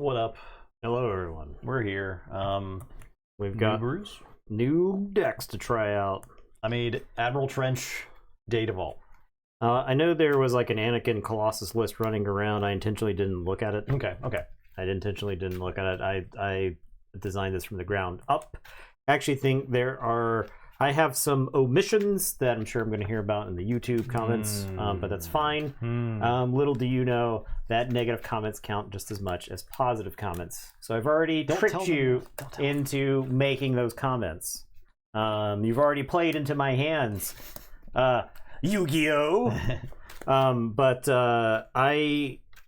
What up? Hello, everyone. We're here. We've got new decks to try out. I made Admiral Trench Data Vault. I know there was like an Anakin Colossus list running around. I intentionally didn't look at it. Okay. I intentionally didn't look at it. I designed this from the ground up. I actually think I have some omissions that I'm sure I'm going to hear about in the YouTube comments, but that's fine. Little do you know that negative comments count just as much as positive comments. So I've already tricked you into making those comments. You've already played into my hands, Yu-Gi-Oh!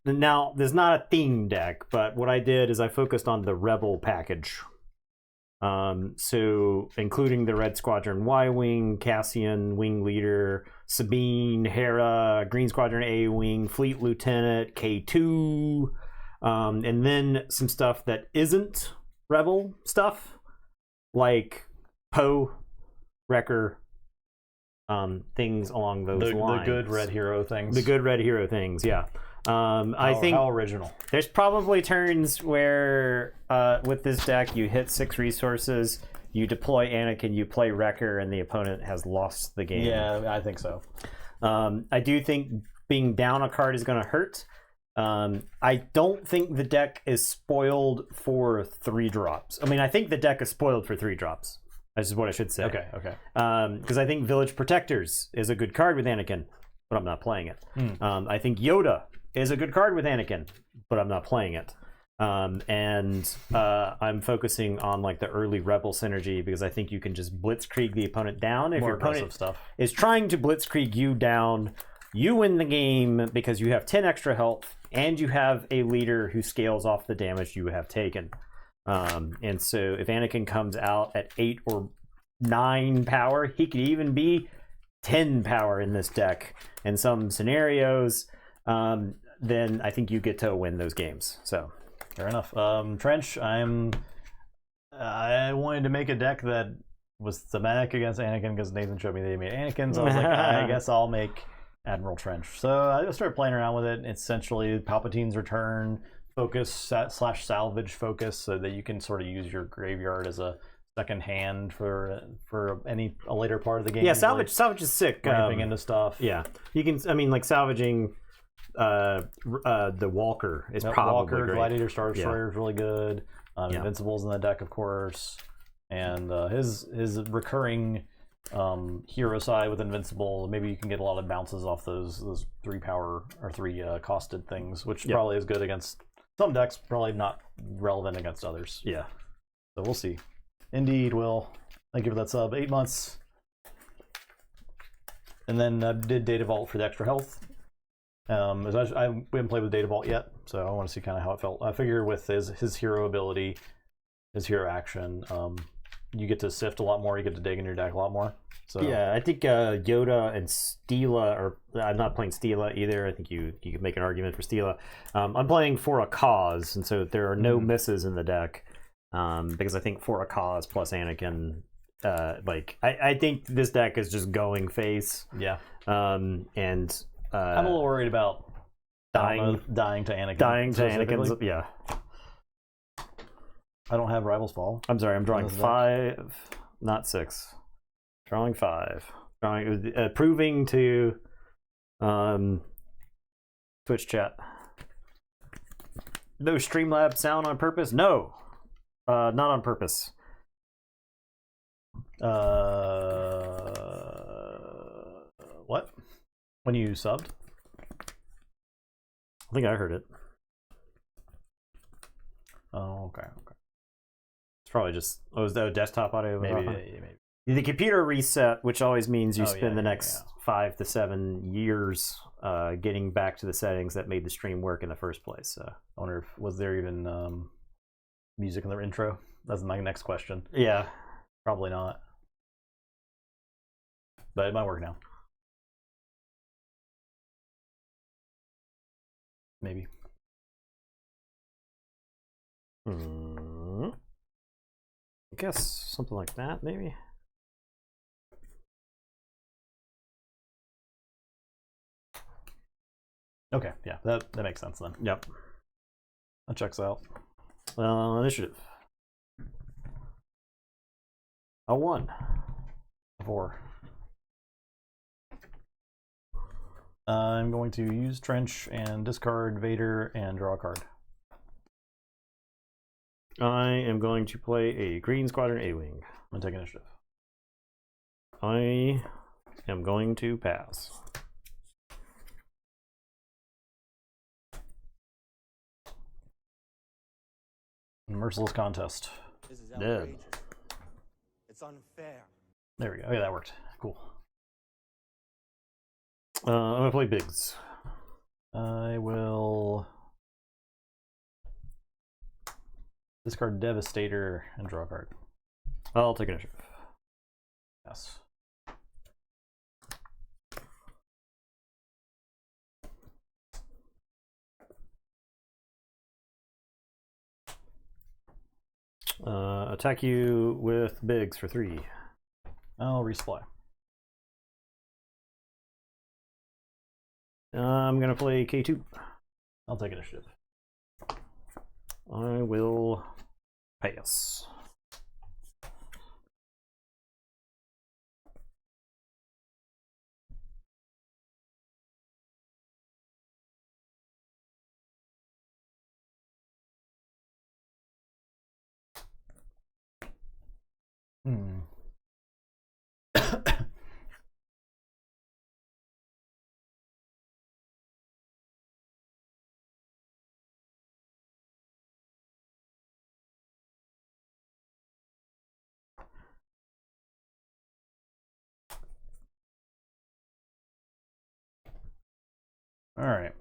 Now there's not a theme deck, but what I did is I focused on the Rebel package. So including the Red Squadron Y-Wing, Cassian, Wing Leader, Sabine, Hera, Green Squadron A-Wing, Fleet Lieutenant, K2, and then some stuff that isn't Rebel stuff, like Poe, Wrecker, things along those lines. The good red hero things. The good red hero things, yeah. I think how original. There's probably turns where with this deck you hit 6 resources, you deploy Anakin, you play Wrecker, and the opponent has lost the game. Yeah, I think so. I do think being down a card is going to hurt. I don't think the deck is spoiled for 3-drops. I mean, I think the deck is spoiled for 3-drops. That's what I should say. Okay. Because I think Village Protectors is a good card with Anakin, but I'm not playing it. I think Yoda is a good card with Anakin, but I'm not playing it. I'm focusing on like the early Rebel synergy because I think you can just blitzkrieg the opponent down. If your opponent is trying to blitzkrieg you down, you win the game because you have 10 extra health and you have a leader who scales off the damage you have taken. And so if Anakin comes out at 8 or 9 power, he could even be 10 power in this deck in some scenarios. Then I think you get to win those games. So fair enough. Trench, I wanted to make a deck that was thematic against Anakin because Nathan showed me they made Anakin, so I was like, I guess I'll make Admiral Trench. So I just started playing around with it. It's essentially Palpatine's return focus / salvage focus, so that you can sort of use your graveyard as a second hand for a later part of the game. Yeah, salvage is sick. Ramping into stuff. Yeah, you can. I mean, like salvaging the Walker is probably Walker, great. Gladiator, Star Destroyer is really good. Yeah. Invincible's in the deck, of course, and his recurring hero side with Invincible. Maybe you can get a lot of bounces off those 3 power or 3 costed things, which probably is good against some decks. Probably not relevant against others. Yeah. So we'll see. Indeed, Will. Thank you for that sub. 8 months. And then I did Data Vault for the extra health. We haven't played with Data Vault yet, so I want to see kind of how it felt. I figure with his hero ability, his hero action, you get to sift a lot more. You get to dig in your deck a lot more. So yeah, I think Yoda and Steela, or I'm not playing Steela either. I think you could make an argument for Steela. I'm playing For a Cause, and so there are no misses in the deck because I think For a Cause plus Anakin. I think this deck is just going face. Yeah. I'm a little worried about dying to Anakin. Yeah. I don't have Rival's Fall. I'm sorry, I'm drawing 5, not 6. Drawing 5. Proving to Twitch chat. No Streamlabs sound on purpose? No. Not on purpose. What? When you subbed? I think I heard it. Oh, okay. It's probably just desktop audio. Maybe. The computer reset, which always means you spend the next 5 to 7 years getting back to the settings that made the stream work in the first place. So I wonder if was there even music in the intro? That's my next question. Yeah, probably not. But it might work now. Maybe. I guess something like that, maybe. Okay, yeah, that makes sense then. Yep. That checks out. Initiative. A 1. A 4. I'm going to use Trench and discard Vader and draw a card. I am going to play a Green Squadron A-Wing. I'm going to take initiative. I am going to pass. Merciless contest. This is Dead. outrageous. It's unfair. There we go. Oh, yeah, that worked. Cool. I'm going to play Biggs. I will discard Devastator and draw a card. I'll take initiative. Yes. Attack you with Biggs for 3. I'll resupply. I'm going to play K2. I'll take initiative. I will pass. All right.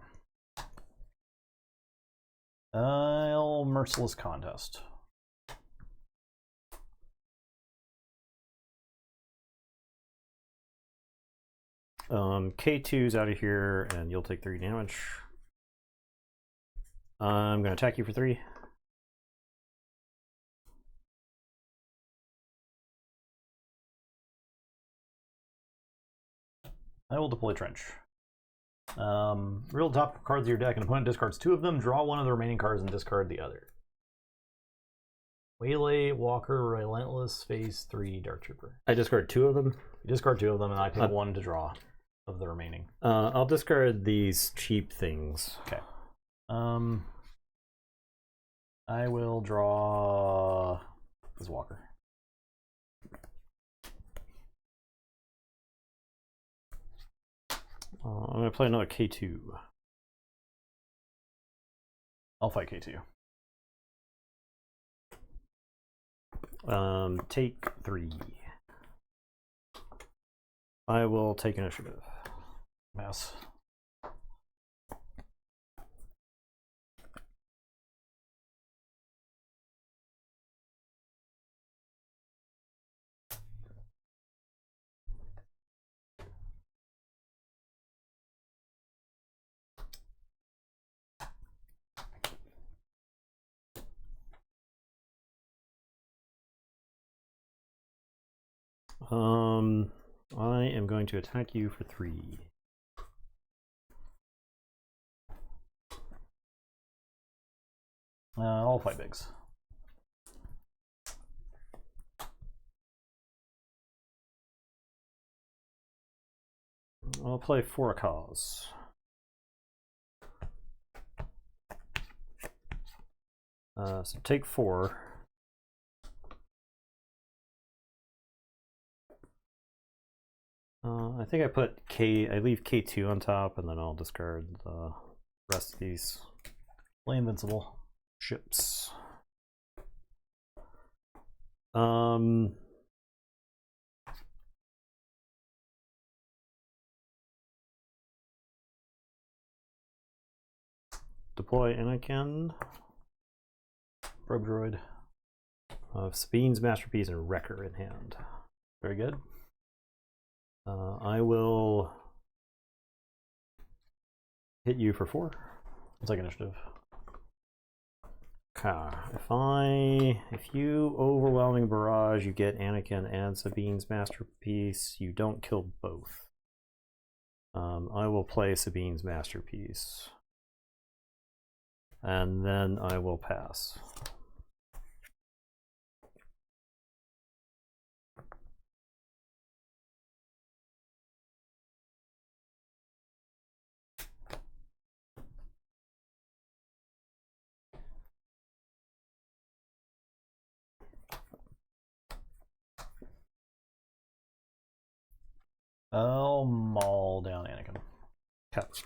I'll Merciless Contest. K2's out of here, and you'll take 3 damage. I'm going to attack you for 3. I will deploy Trench. Real top cards of your deck, and opponent discards 2 of them. Draw 1 of the remaining cards and discard the other. Waylay, Walker, Relentless, Phase 3, Dark Trooper. I discard 2 of them. You discard 2 of them, and I pick 1 to draw of the remaining. I'll discard these cheap things. Okay. I will draw this Walker. I'm going to play another K2. I'll fight K2. Take 3. I will take initiative. Mouse. I am going to attack you for 3. I'll fight Biggs. I'll play For a Cause. So take 4. I think I leave K2 on top, and then I'll discard the rest of these. Play Invincible. Ships. Deploy Anakin. Probe Droid. Sabine's Masterpiece and Wrecker in hand. Very good. I will hit you for 4. I'll take initiative. Okay. If you overwhelming barrage, you get Anakin and Sabine's Masterpiece. You don't kill both. I will play Sabine's Masterpiece. And then I will pass. I'll maul down Anakin. Cuts.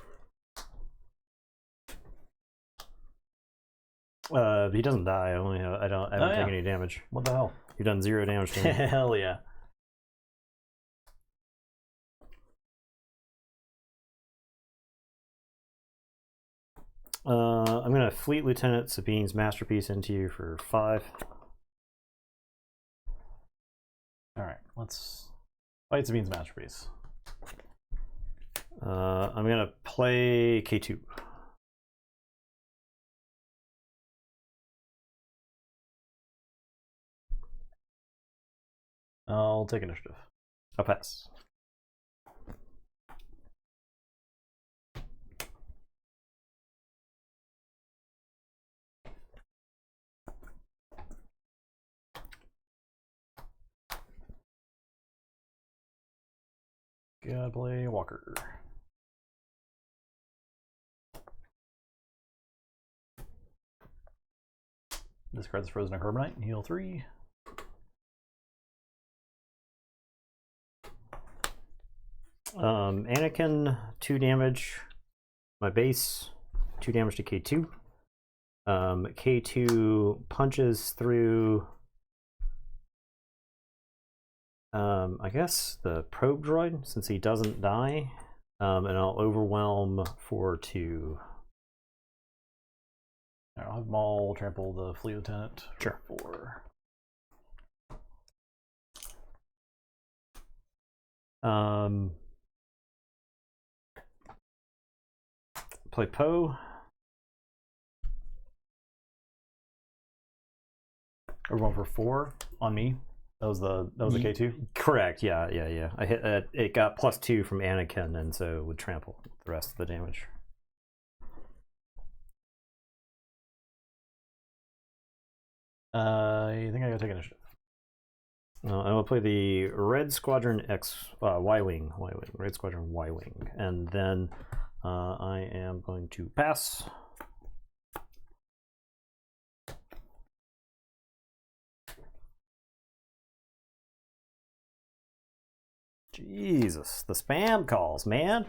He doesn't die. I haven't taken any damage. What the hell? You've done 0 damage to me. Hell yeah. I'm gonna Fleet Lieutenant Sabine's Masterpiece into you for 5. Alright, let's fight Sabine's Masterpiece. I'm gonna play K2. I'll take initiative. I'll pass. Gotta play Walker. Discard this Frozen Carbonite and heal 3. Anakin, 2 damage. My base, 2 damage to K2. K2 punches through, I guess, the probe droid, since he doesn't die. And I'll overwhelm for 2. I'll have Maul trample the Fleet Lieutenant. Sure. 4. Play Poe. We're going for 4 on me. That was the K2. Correct. Yeah. I hit. It got +2 from Anakin, and so it would trample the rest of the damage. I think I gotta take initiative. I will play the Red Squadron Y-Wing, Red Squadron Y-Wing, and then I am going to pass. Jesus, the spam calls, man.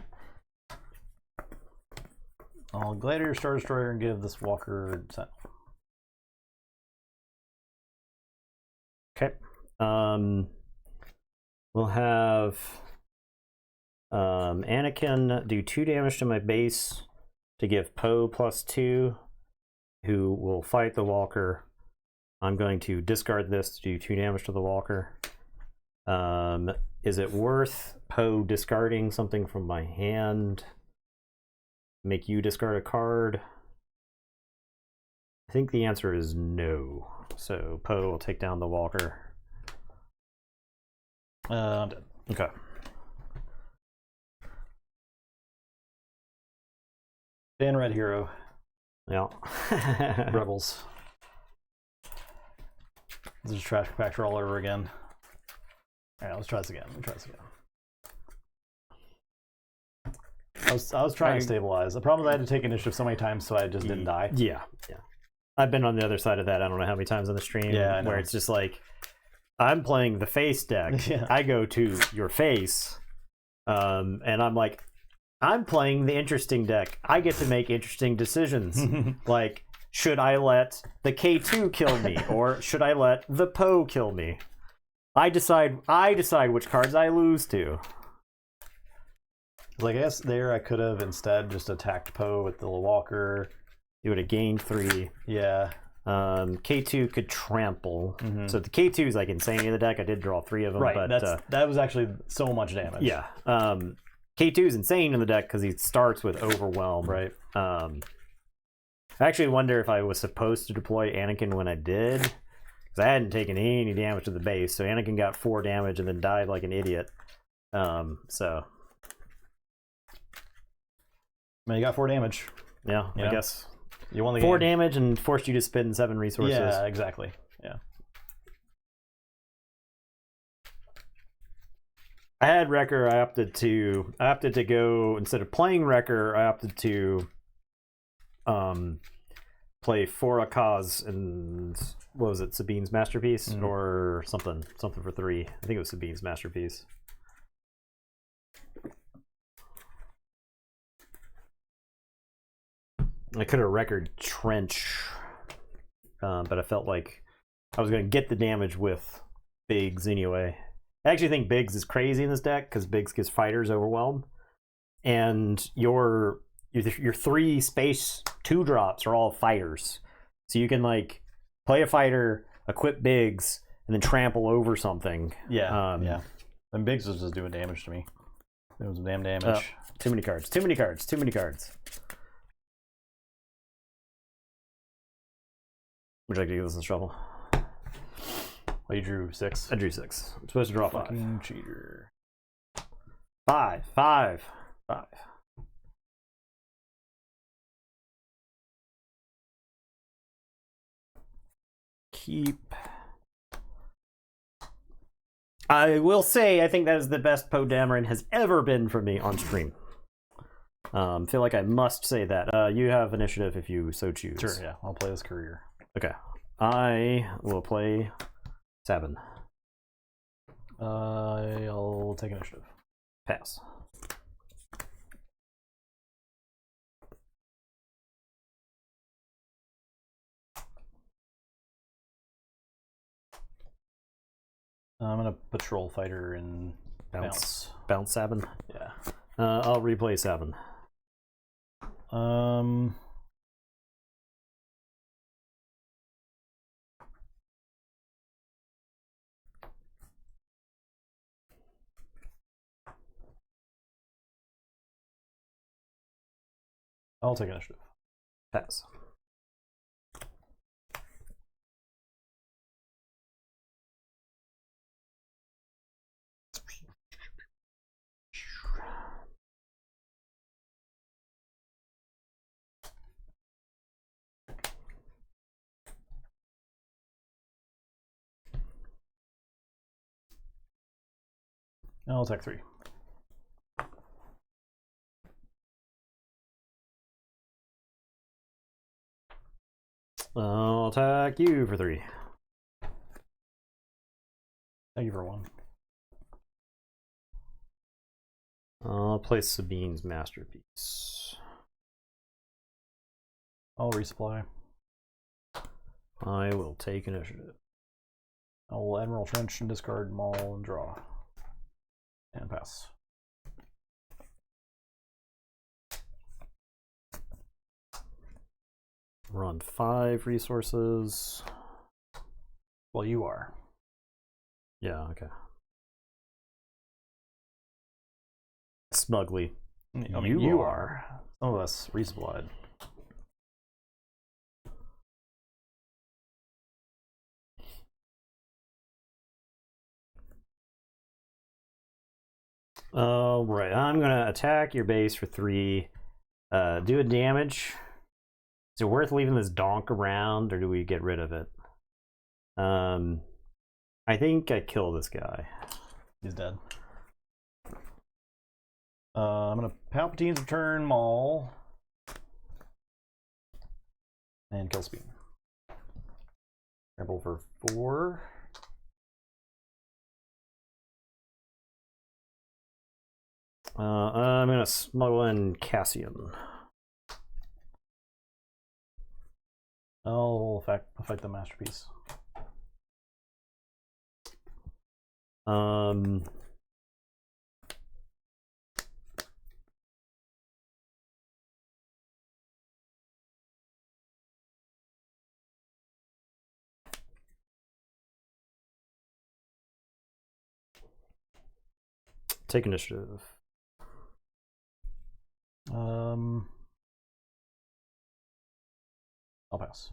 I'll Gladiator Star Destroyer and give this Walker set. Okay. We'll have Anakin do 2 damage to my base to give Poe +2, who will fight the Walker. I'm going to discard this to do 2 damage to the Walker. Is it worth Poe discarding something from my hand? Make you discard a card? I think the answer is no. So Poe will take down the Walker. I'm dead. Okay. Dan Red Hero. Yeah. Rebels. This is trash compactor all over again. Alright, let's try this again. I was trying to stabilize. The problem is I had to take initiative so many times, so I just didn't die. Yeah. I've been on the other side of that. I don't know how many times on the stream. Yeah, where it's just like, I'm playing the face deck. Yeah. I go to your face, and I'm like, I'm playing the interesting deck. I get to make interesting decisions. Like, should I let the K2 kill me, or should I let the Poe kill me? I decide which cards I lose to. Like, I guess there I could have instead just attacked Poe with the Walker. You would have gained 3. Yeah. K2 could trample. So the K2 is like insane in the deck. I did draw 3 of them. Right, but that was actually so much damage. Yeah. K2 is insane in the deck because he starts with Overwhelm. Right. I actually wonder if I was supposed to deploy Anakin when I did, because I hadn't taken any damage to the base. So Anakin got 4 damage and then died like an idiot. So. I mean, you got 4 damage. Yeah, I guess. You won the 4 game. damage and forced you to spend 7 resources. Yeah, exactly. Yeah. I had Wrecker. I opted to go, instead of playing Wrecker, I opted to play Forakaz and what was it, Sabine's Masterpiece or something for 3. I think it was Sabine's Masterpiece. I could have Wreckered Trench, but I felt like I was going to get the damage with Biggs anyway. I actually think Biggs is crazy in this deck because Biggs gives fighters overwhelm, and your 3 space 2-drops are all fighters, so you can like play a fighter, equip Biggs, and then trample over something. Yeah, yeah. And Biggs was just doing damage to me. It was damn damage. Too many cards. Too many cards. Too many cards. Would you like to give this a shuffle? Oh, you drew 6? I drew 6. I'm supposed to draw 5. Fucking cheater. 5. Keep. I will say, I think that is the best Poe Dameron has ever been for me on stream. Feel like I must say that. You have initiative if you so choose. Sure, yeah. I'll play this career. Okay. I will play 7. I'll take initiative. Pass. I'm gonna patrol fighter and bounce. Bounce 7. Yeah. I'll replay 7. I'll take initiative. Pass. I'll take 3. I'll attack you for 3. Thank you for 1. I'll play Sabine's Masterpiece. I'll resupply. I will take initiative. I'll Admiral Trench and discard Maul and draw. And pass. Run 5 resources. Well, you are. Yeah, okay. Smugly. I mean, you are. Some of us resupplied. Alright, I'm gonna attack your base for 3. Do a damage. Is it worth leaving this donk around, or do we get rid of it? I think I kill this guy. He's dead. I'm gonna Palpatine's Return Maul and kill Speed. Rebel for 4. I'm gonna smuggle in Cassian. I'll fight the Masterpiece. Take initiative. I'll pass.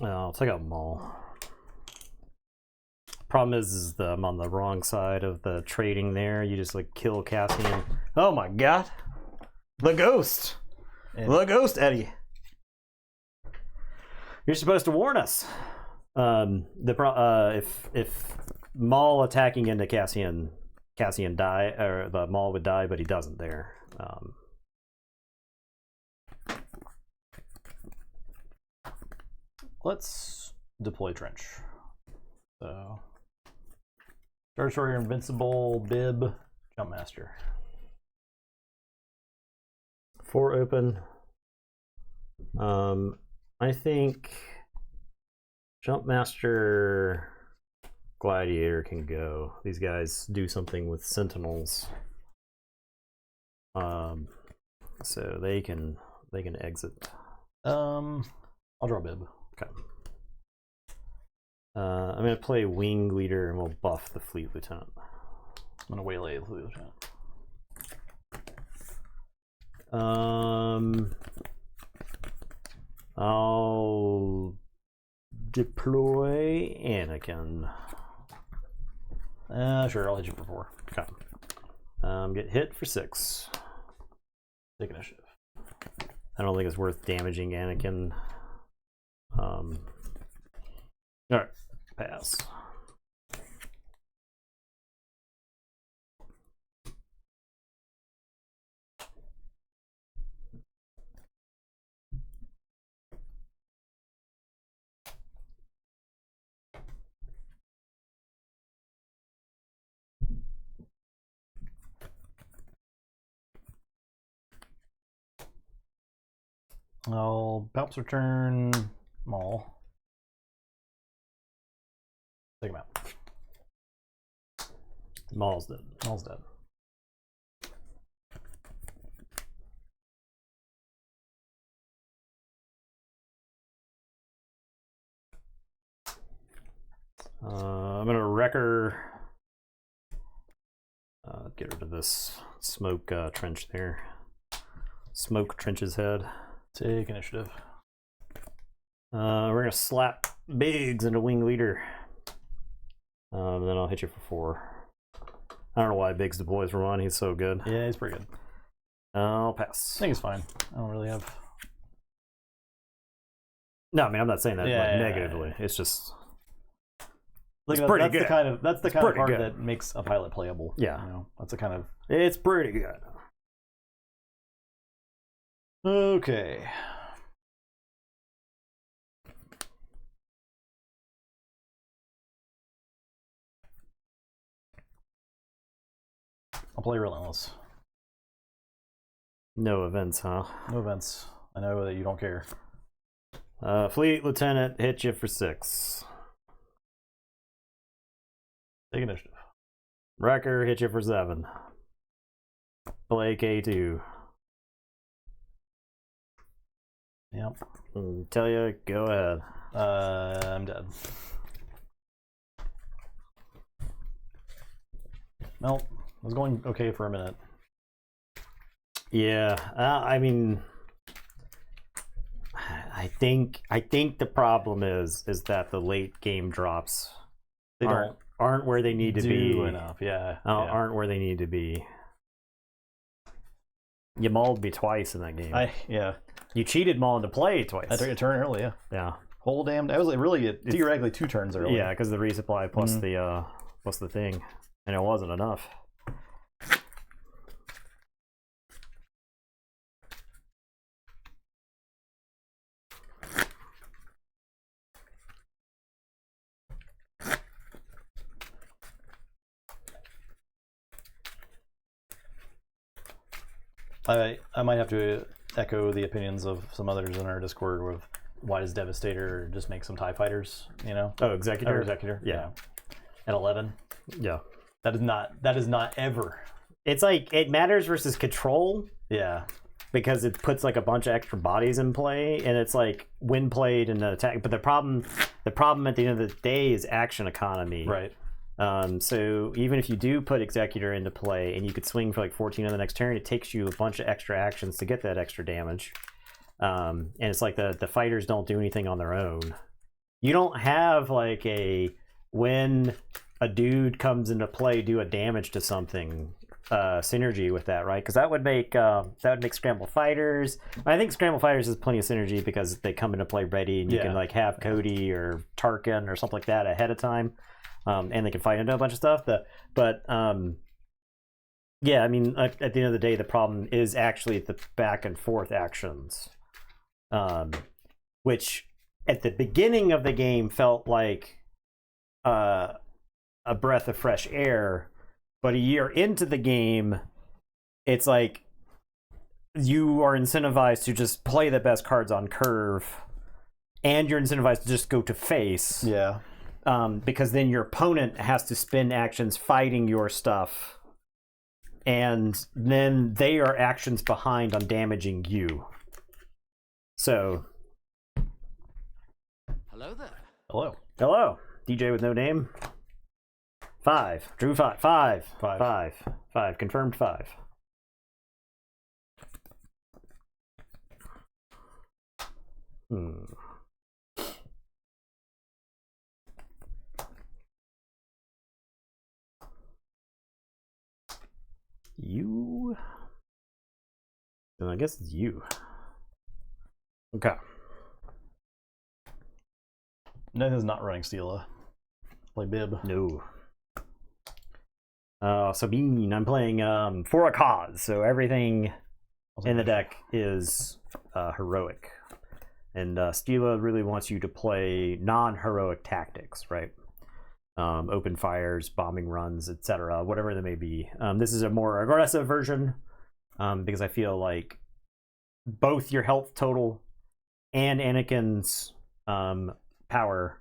I'll take out Maul. Problem is I'm on the wrong side of the trading there. You just like kill Cassian. Oh my god! The ghost! The ghost, Eddie! You're supposed to warn us. If Maul attacking into Cassian die, or the Maul would die, but he doesn't there. Let's deploy trench. So, Star Destroyer, Invincible, Bib, Jumpmaster. 4 open. I think Jumpmaster, Gladiator can go. These guys do something with Sentinels, so they can exit. I'll draw Bib. Okay. I'm gonna play Wing Leader and we'll buff the Fleet Lieutenant. I'm gonna waylay the Fleet Lieutenant. I'll deploy Anakin. Sure, I'll hit you for 4. Okay. Get hit for 6. Take initiative. I don't think it's worth damaging Anakin. Alright, pass. I'll Palps return Maul. Take him out. Maul's dead. Maul's dead. I'm gonna Wrecker. Get rid of this smoke trench there. Smoke trench's head. Take initiative. We're gonna slap Biggs into Wing Leader. Then I'll hit you for 4. I don't know why Biggs deploys for 1. He's so good. Yeah, he's pretty good. I'll pass. I think he's fine. I don't really have. No, I mean I'm not saying that negatively. It's just it's pretty that's good. That's the kind of part good. that makes a pilot playable. Yeah, you know, that's the kind of. It's pretty good. Okay. I'll play Relentless. No events, huh? No events. I know that you don't care. Fleet Lieutenant hit you for 6. Take initiative. Wrecker hit you for 7. Play K2. Yep. Tell you, go ahead. I'm dead. Well, it was going okay for a minute. Yeah, I mean, I think the problem is that the late game drops aren't where they need to be enough. Yeah, aren't where they need to be. You mauled me twice in that game. You cheated Maul into play twice. I took a turn early. Yeah. Whole damn. That was like really theoretically 2 turns early. Yeah, because the resupply plus the thing, and it wasn't enough. I might have to echo the opinions of some others in our Discord with why does Devastator just make some TIE fighters, you know? Oh, Executor? Executor. Yeah. At 11. Yeah. That is not ever. It's like it matters versus Control. Yeah. Because it puts like a bunch of extra bodies in play, and it's like when played and attack. But the problem at the end of the day is action economy. Right. So even if you do put Executor into play and you could swing for like 14 on the next turn, it takes you a bunch of extra actions to get that extra damage. And it's like the fighters don't do anything on their own. you don't have like a when a dude comes into play do a damage to something synergy with that, right? Because that would make Scramble Fighters. I think Scramble Fighters has plenty of synergy because they come into play ready, and you can like have Cody or Tarkin or something like that ahead of time, and they can fight into a bunch of stuff. But yeah, I mean, at the end of the day, the problem is actually the back and forth actions, which at the beginning of the game felt like a breath of fresh air. But a year into the game, it's like you are incentivized to just play the best cards on curve, and you're incentivized to just go to face. Yeah. Because then your opponent has to spend actions fighting your stuff, and then they are actions behind on damaging you. So. Hello there. Hello. Hello. DJ with no name. 5. Drew 5. 5. 5. 5. 5. Confirmed 5. You. I guess it's you. Okay. Nathan's not running Steela. Play Bib. No. Sabine, I'm playing for a cause, so everything in the deck is heroic. And Steela really wants you to play non-heroic tactics, right? Open fires, bombing runs, etc., whatever they may be. This is a more aggressive version because I feel like both your health total and Anakin's power,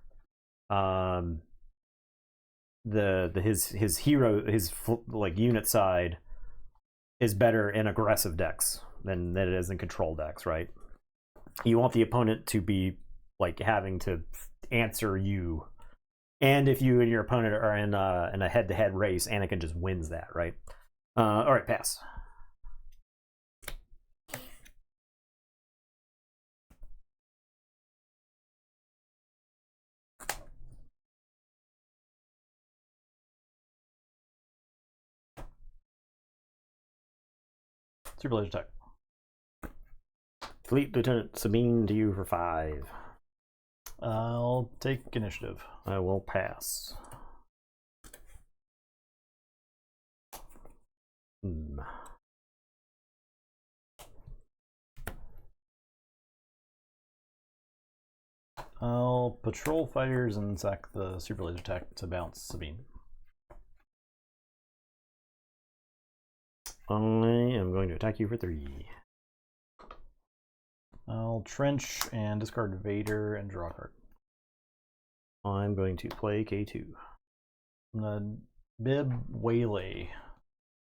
his hero, his like unit side is better in aggressive decks than it is in control decks, right? You want the opponent to be like having to answer you, and if you and your opponent are in a head-to-head race, Anakin just wins that, right? All right, pass. Super Laser Tech. Fleet Lieutenant Sabine to you for 5. I'll take initiative. I will pass. I'll patrol fighters and sack the Super Laser Tech to bounce Sabine. I am going to attack you for 3. I'll trench and discard Vader and draw a card. I'm going to play K2. I'm gonna Bib Waylay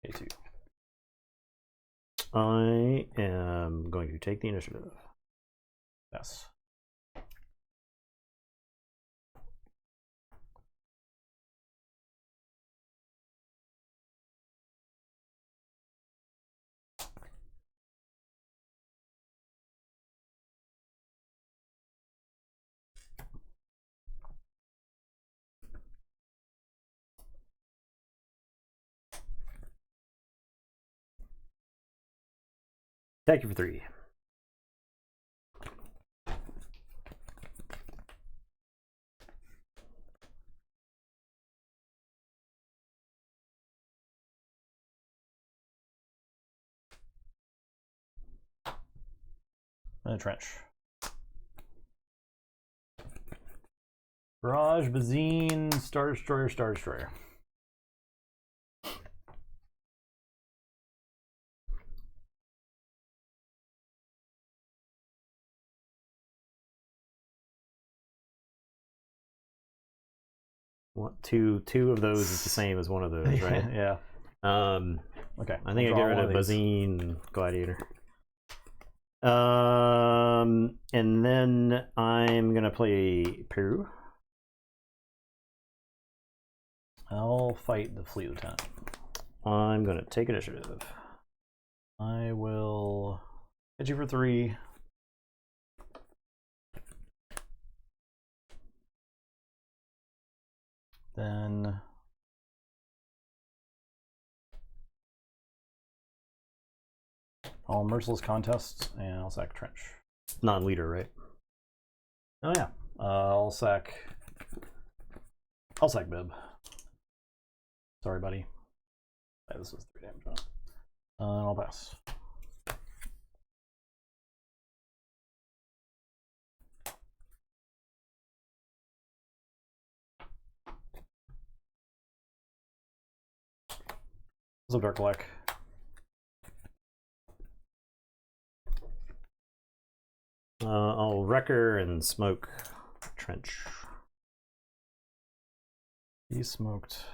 K2. I am going to take the initiative. Yes. Thank you for 3. And a trench. Barrage, Bazine, Star Destroyer, Star Destroyer. What, two of those is the same as one of those, right? Yeah. Okay. I think I get rid of Bazine and Gladiator. And then I'm gonna play Peru. I'll fight the Fleet Lieutenant. I'm gonna take initiative. I will hit you for 3. Then all merciless contests, and I'll sack Trench. Non-leader, right? Oh yeah. I'll sack Bib. Sorry, buddy. Yeah, this was 3 damage on it. I'll pass. What's up, Dark Black? I'll Wrecker and smoke Trench. He smoked.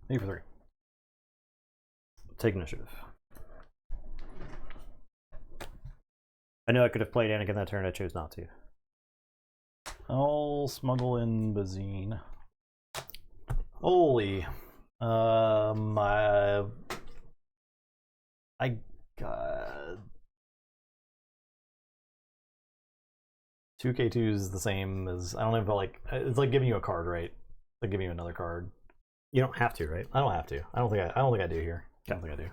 Me for 3. Take initiative. I know I could have played Anakin that turn. I chose not to. I'll smuggle in Bazine. Holy. I got 2K2 is the same as, I don't know if it's like giving you a card, right? Like giving you another card. You don't have to, right? I don't have to. I don't think I do here. I don't think I do.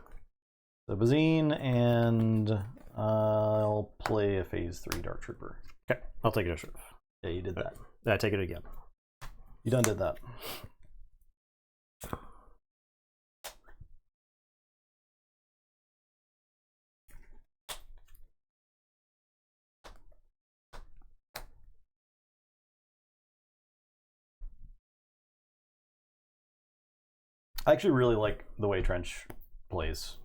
So Bazine, and I'll play a phase 3 Dark Trooper. Okay, I'll take initiative. Yeah, you did that. I take it again. You done did that. I actually really like the way Trench plays.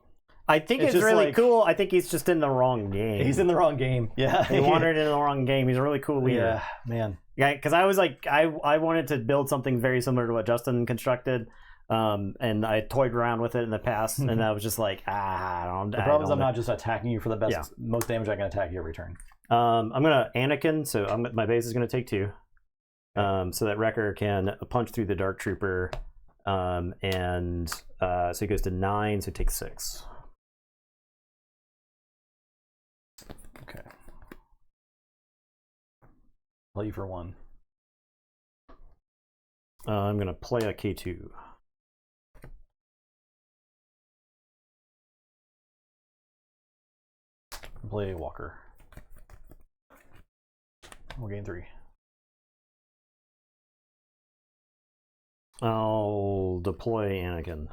I think it's really cool. I think he's just in the wrong game. He's in the wrong game. Yeah. He wandered in the wrong game. He's a really cool leader. Yeah, man. Yeah, because I was like, I wanted to build something very similar to what Justin constructed. And I toyed around with it in the past, and I was just like, I don't. The problem is I'm not just attacking you for the best, most damage I can attack you every turn. I'm gonna Anakin, so my base is gonna take 2, so that Wrecker can punch through the Dark Trooper, and so he goes to 9, so take 6. Okay. Play you for 1. I'm gonna play a K2. Play a Walker. We'll gain 3. I'll deploy Anakin.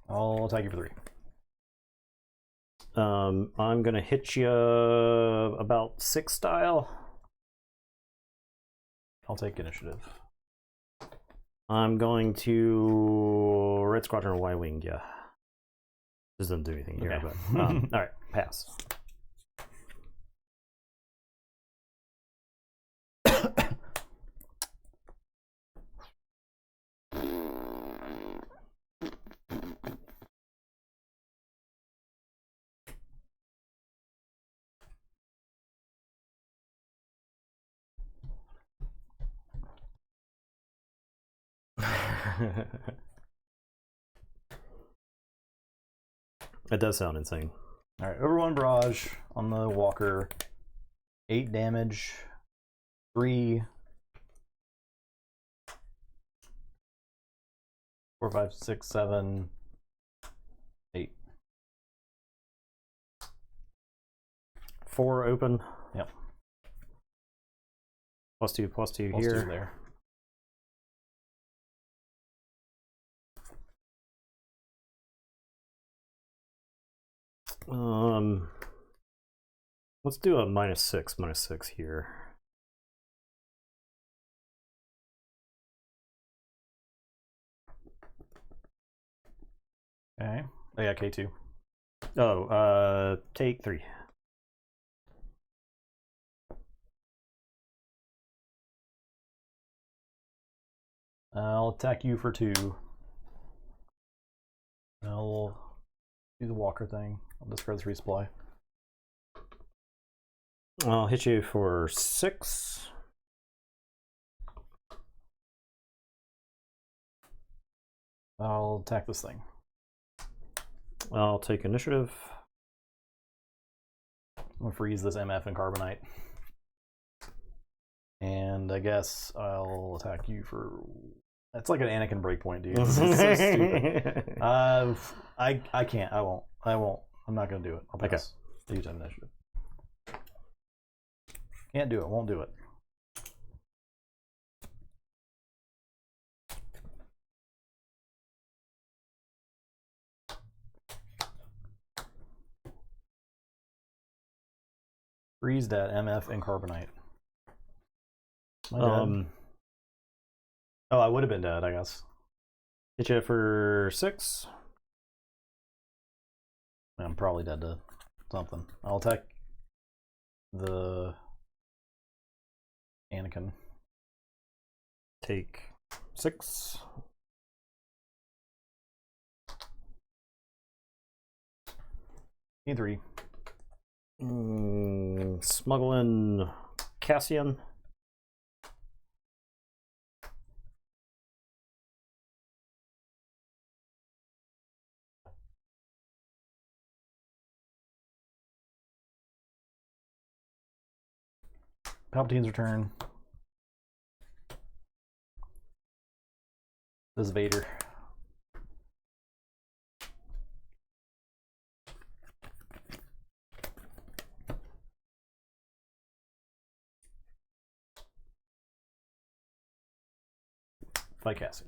I'll attack you for 3. I'm gonna hit you about 6 style. I'll take initiative. I'm going to Red Squadron Y-Wing, yeah. This doesn't do anything here, Okay. but all right, pass. It does sound insane. All right, over 1 barrage on the Walker. 8 damage. 3. 4, 5, 6, 7, 8. 4 open. Yep. +2 Plus here. 2 there. Let's do a -6 here. Okay. Oh yeah, K2. Oh, take 3. I'll attack you for 2. I'll do the Walker thing. I'll discard 3 supply. I'll hit you for 6. I'll attack this thing. I'll take initiative. I'm gonna freeze this MF and Carbonite. And I guess I'll attack you for... That's like an Anakin breakpoint, dude. This is so stupid. I can't. I won't. I'm not gonna do it. I'll pass. Okay. You have initiative. Can't do it. Won't do it. Freeze that MF and Carbonite. Oh, I would have been dead, I guess. Hit you for 6. I'm probably dead to something. I'll attack the Anakin. Take 6. E3. Smuggling Cassian. Palpatine's return. This is Vader. Fight Cassian.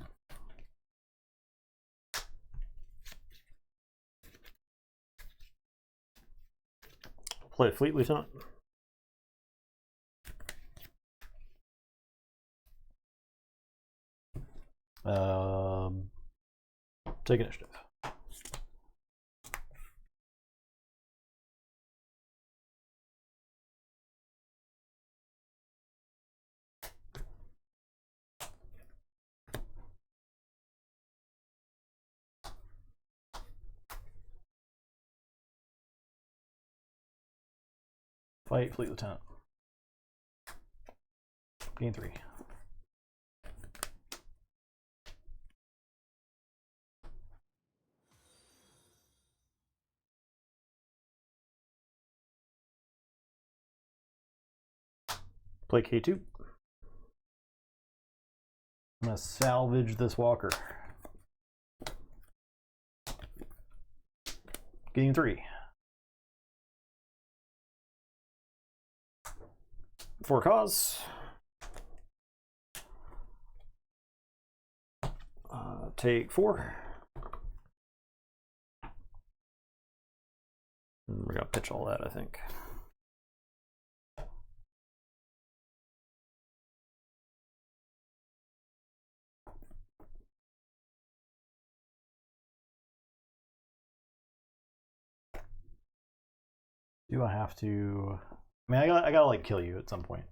Play a Fleet Lieutenant. Take initiative. Fight Fleet Lieutenant. Gain 3. Play K2. I'm gonna salvage this walker. Gain 3. 4 cause. Take 4. And we're gonna pitch all that, I think. Do I have to? I mean, I gotta like kill you at some point.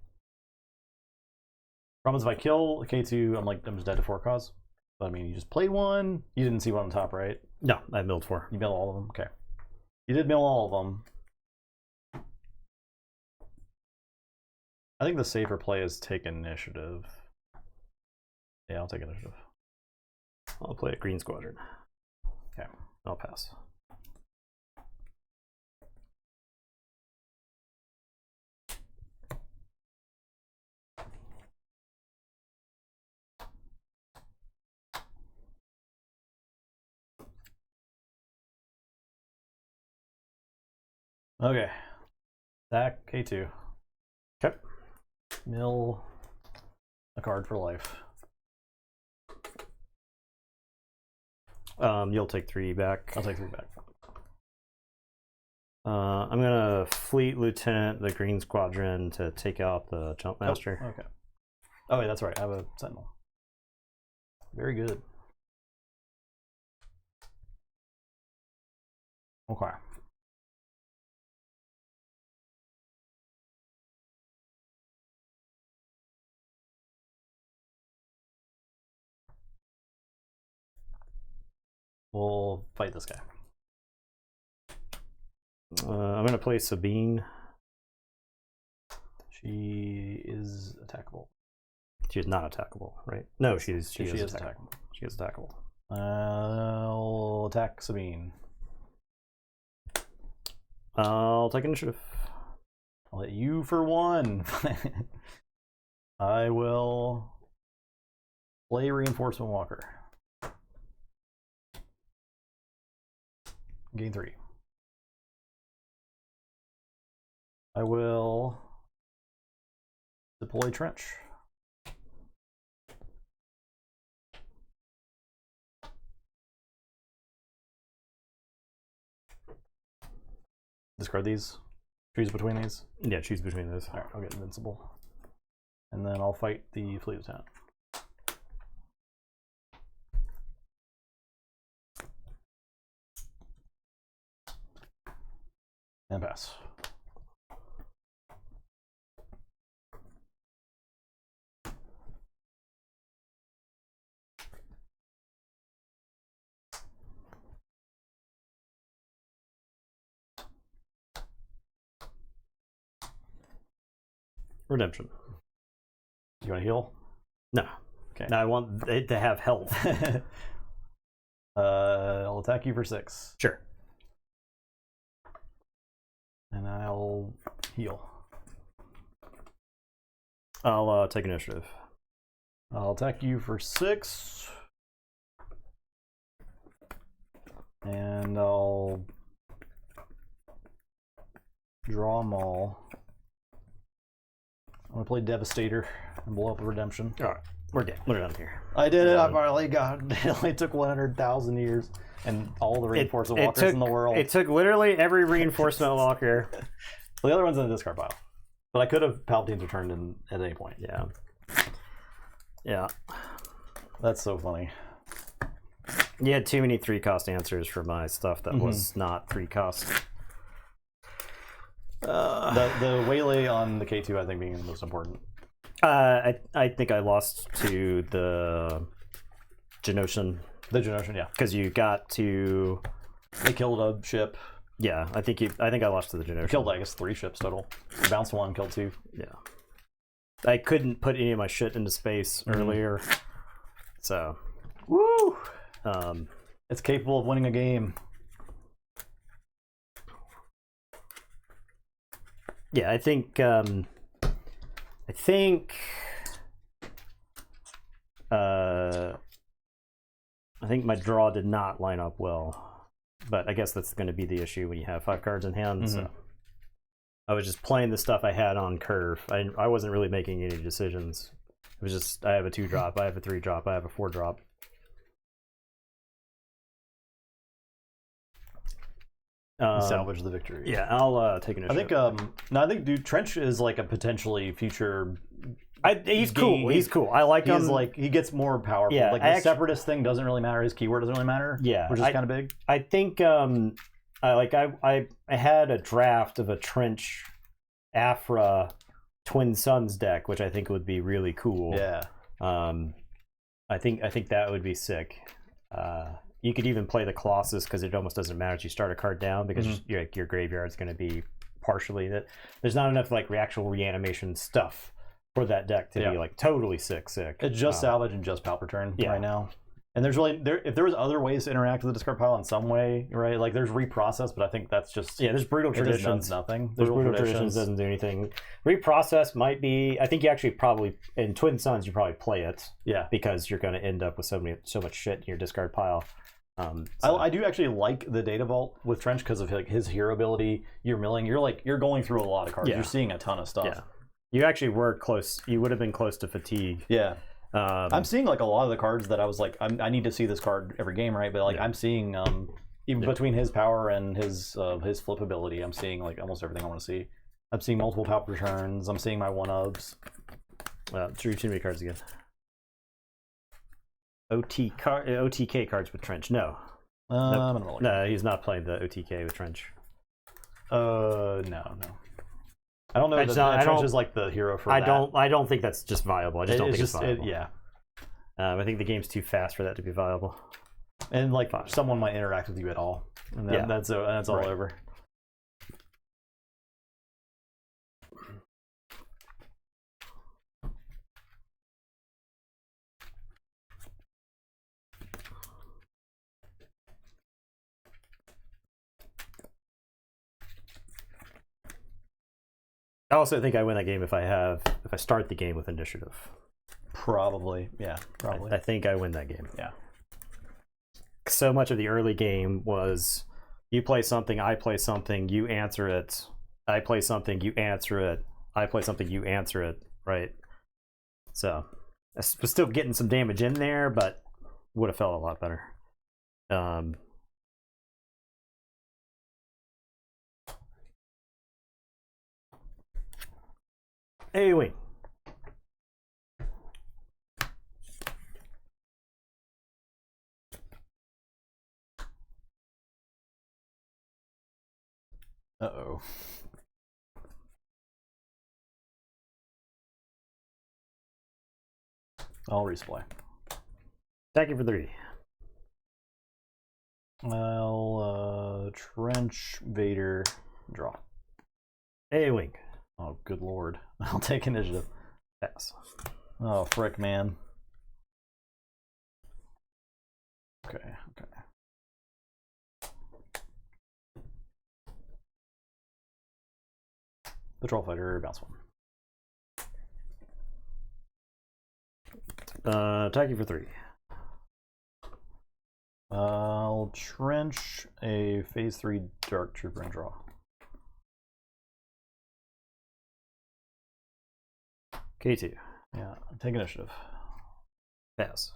Problem is, if I kill K2, I'm just dead to 4 cause. But I mean, you just played one. You didn't see one on top, right? No, I milled 4. You milled all of them. Okay, you did mill all of them. I think the safer play is take initiative. Yeah, I'll take initiative. I'll play a Green Squadron. Okay, I'll pass. Okay. Attack K2. Okay. Mill a card for life. You'll take 3 back. I'll take 3 back. I'm gonna Fleet Lieutenant the Green Squadron to take out the Jump Master. Oh, okay. Oh wait, that's right. I have a Sentinel. Very good. Okay. We'll fight this guy. I'm going to play Sabine. She is attackable. She is not attackable, right? No, she is attackable. She is attackable. I'll attack Sabine. I'll take initiative. I'll let you for 1. I will play Reinforcement Walker. Gain 3. I will deploy Trench. Discard these. Choose between these. Yeah, choose between those. Alright, I'll get Invincible. And then I'll fight the Fleet Lieutenant. And pass. Redemption. You want to heal? No. Okay. No, I want it to have health. I'll attack you for 6. Sure. And I'll heal. I'll take initiative. I'll attack you for 6. And I'll draw them all. I'm gonna play Devastator and blow up the Redemption. All right, we're done here. I did it. I finally got it. It only took 100,000 years and all the reinforcement walkers in the world. It took literally every reinforcement walker. Well, the other one's in the discard pile. But I could have Palpatine's returned in at any point. Yeah. Yeah. That's so funny. You had too many 3-cost answers for my stuff that was not 3-cost. The waylay on the K2, I think, being the most important. I think I lost to the Genoshan. The Genoshan, yeah. Because you got to... They killed a ship. Yeah, I think I lost to the Genoshan. Killed, I guess, 3 ships total. Bounced 1, killed 2. Yeah. I couldn't put any of my shit into space earlier. So... Woo! It's capable of winning a game. Yeah, I think my draw did not line up well, but I guess that's going to be the issue when you have 5 cards in hand. So I was just playing the stuff I had on curve. I wasn't really making any decisions. It was just I have a 2-drop, I have a 3-drop, I have a 4-drop. Salvage the victory. Yeah, I'll take an initiative. I think dude, Trench is like a potentially future. He's cool. He's cool. I like him. Like he gets more powerful. Yeah, like the separatist thing doesn't really matter. His keyword doesn't really matter. Yeah, which is kind of big. I think I had a draft of a Trench Afra Twin Suns deck, which I think would be really cool. Yeah. I think that would be sick. You could even play the Colossus because it almost doesn't matter if you start a card down because your graveyard's going to be partially that. There's not enough like actual reanimation stuff for that deck to be like totally sick. It's just salvage and just palp return right now. And there's really if there was other ways to interact with the discard pile in some way, right? Like there's reprocess, but I think that's just there's brutal traditions. Does nothing. There's brutal traditions doesn't do anything. Reprocess might be. I think you actually probably in Twin Suns you probably play it. Yeah. Because you're going to end up with so much shit in your discard pile. I do actually like the data vault with Trench because of like his hero ability. You're milling. You're going through a lot of cards. Yeah. You're seeing a ton of stuff. Yeah. You actually were close. You would have been close to fatigue. Yeah. I'm seeing like a lot of the cards that I was like, I need to see this card every game, right? But like I'm seeing even between his power and his flip ability, I'm seeing like almost everything I want to see. I'm seeing multiple palp returns. I'm seeing my 1-ofs. Drew too many cards again. OTK cards with Trench. No. No, he's not playing the OTK with Trench. No. I don't know if Trench is like the hero for that. I don't think that's just viable. I just don't think it's viable. Yeah. I think the game's too fast for that to be viable. And like someone might interact with you at all. And then that's all over. I also think I win that game if I start the game with initiative. Probably, yeah, probably. I think I win that game. Yeah. So much of the early game was you play something, I play something, you answer it. I play something, you answer it. I play something, you answer it. Right. So I was still getting some damage in there, but would have felt a lot better. A-wing. Uh-oh. I'll resupply. Attacking for 3. I'll trench, Vader, draw. A-wing. Oh, good lord. I'll take initiative. Pass. Oh, frick, man. Okay. Patrol fighter, bounce 1. Attacking for 3. I'll trench a phase 3 dark trooper and draw. K2. Yeah, take initiative. Pass.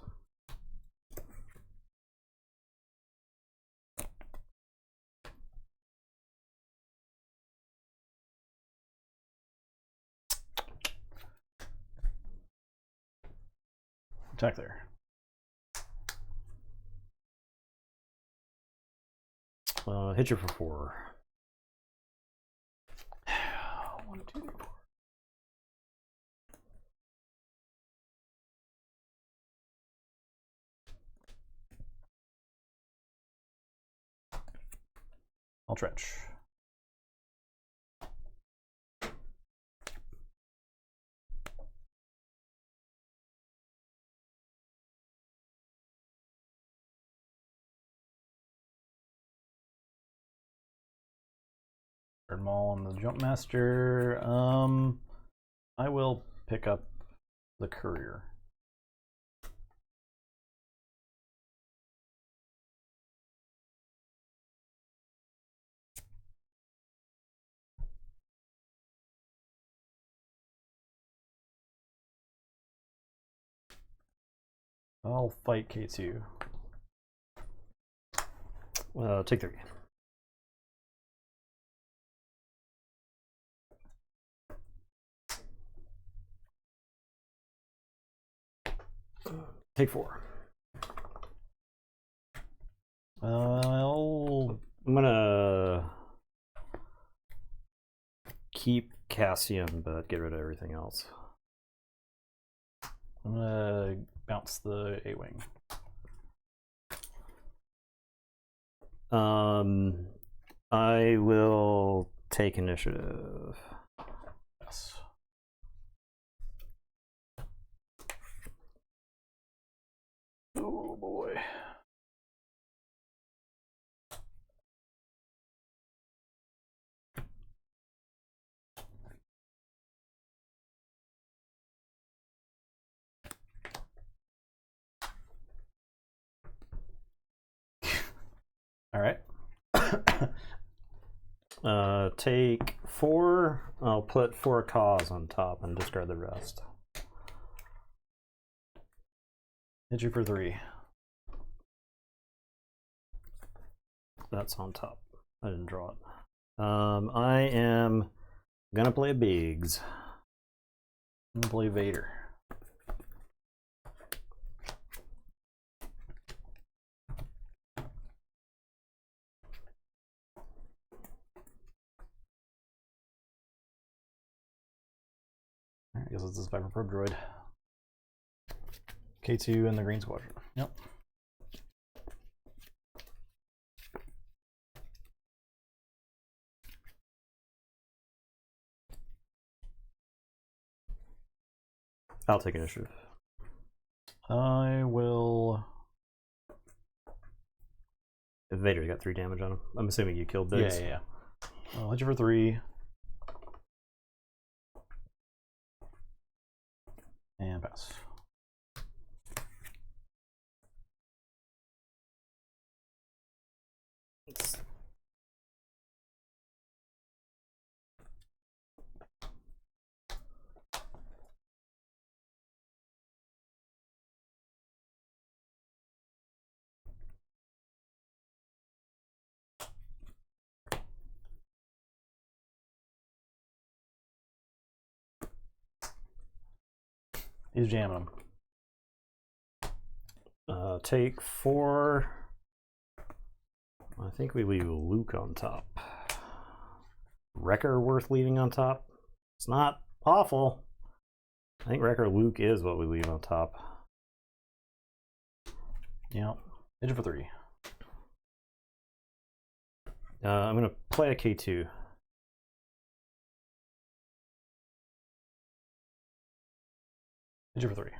Attack there. Hit you for 4. 1, 2, 3, 4. I'll trench. Third Maul on the Jump Master. I will pick up the Courier. I'll fight K2. Take 3. Take 4. I'm gonna keep Cassian, but get rid of everything else. I'm gonna bounce the A-wing. I will take initiative. Yes. Oh boy. All right. Take 4. I'll put 4 cause on top and discard the rest. Hit you for 3. That's on top. I didn't draw it. I am gonna play Biggs. I'm gonna play Vader. I guess it's this Viper Probe droid. K2 in the Green Squadron. Yep. I'll take initiative. I will. Vader's got 3 damage on him. I'm assuming you killed Biggs. Yeah. I'll hit you for 3. He's jamming them. Take 4. I think we leave Luke on top. Wrecker worth leaving on top? It's not awful. I think Wrecker Luke is what we leave on top. Yeah. Hit you for 3. I'm going to play a K2. Hit you for 3.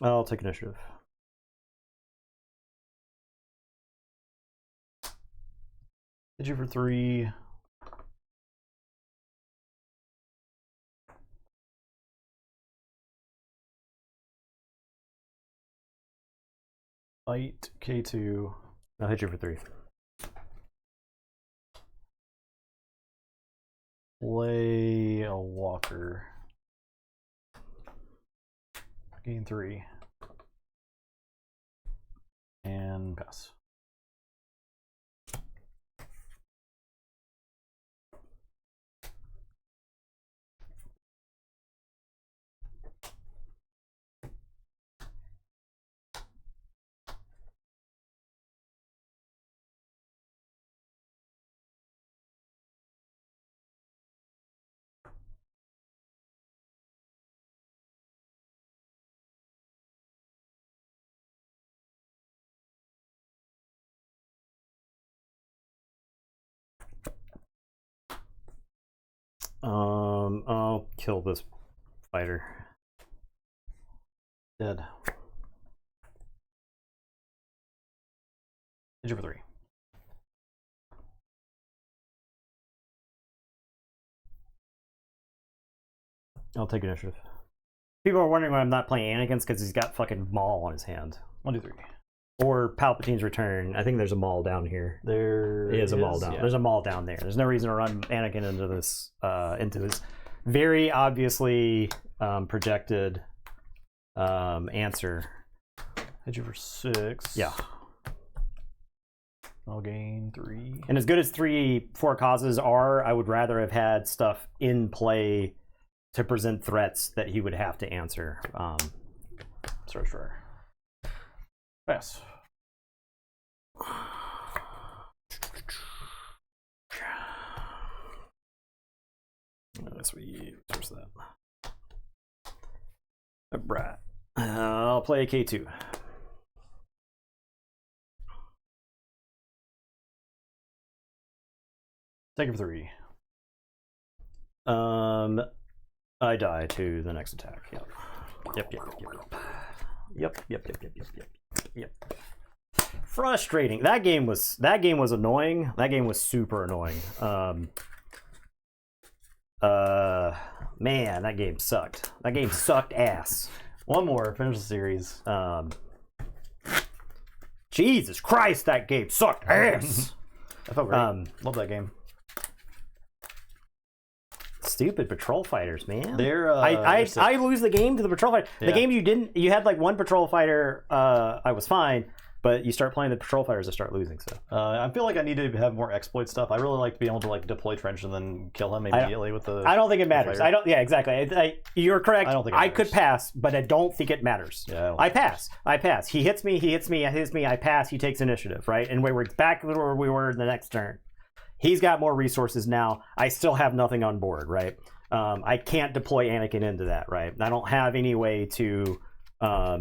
I'll take initiative. Hit you for 3. Fight K2. I'll hit you for 3. Play a walker. Gain 3. And pass. I'll kill this fighter. Dead. Hit you for 3. I'll take initiative. People are wondering why I'm not playing Anakin's because he's got fucking Maul on his hand. 1, 2, 3. Or Palpatine's Return. I think there's a Maul down here. There is a Maul down. Yeah. There's a Maul down there. There's no reason to run Anakin into this very obviously projected answer. Hit you for 6. Yeah. I'll gain 3. And as good as 3-4 causes are, I would rather have had stuff in play to present threats that he would have to answer. Sure. Pass. Unless we source that. Right. I'll play a K2. Take it for 3. I die to the next attack. Yep. Yep. Frustrating. That game was annoying. That game was super annoying. Man, that game sucked. That game sucked ass. One more, finish the series. Jesus Christ, that game sucked ass. I felt great. Love that game. Stupid patrol fighters, man. They're I lose the game to the patrol fighter. The game you had like one patrol fighter. I was fine, but you start playing the patrol fighters, I start losing. So I feel like I need to have more exploit stuff. I really like to be able to like deploy trench and then kill him immediately with the. I don't think it matters. I don't. Yeah, exactly. You're correct. I don't think I could pass, but I don't think it matters. Yeah, I pass. He hits me. I pass. He takes initiative, right? And we're back where we were in the next turn. He's got more resources now. I still have nothing on board, right? I can't deploy Anakin into that, right? I don't have any way to. I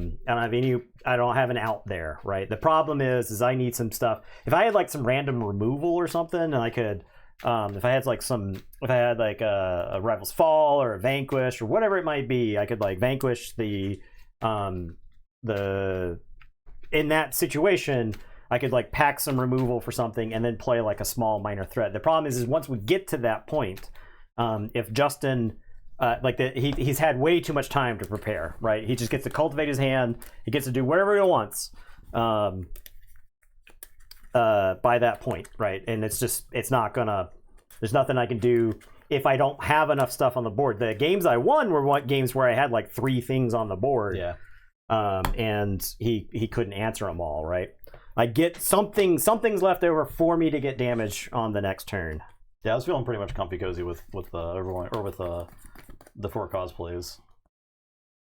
don't have an out there, right? The problem is I need some stuff. If I had like some random removal or something, and I could, if I had like a Rival's Fall or a Vanquish or whatever it might be, I could like vanquish in that situation. I could like pack some removal for something and then play like a small minor threat. The problem is once we get to that point, if Justin, he's had way too much time to prepare, right? He just gets to cultivate his hand. He gets to do whatever he wants by that point, right? And it's not gonna. There's nothing I can do if I don't have enough stuff on the board. The games I won were games where I had like 3 things on the board. Yeah. And he couldn't answer them all, right? I get something's left over for me to get damage on the next turn. Yeah, I was feeling pretty much comfy cozy with everyone or with the 4 cosplays.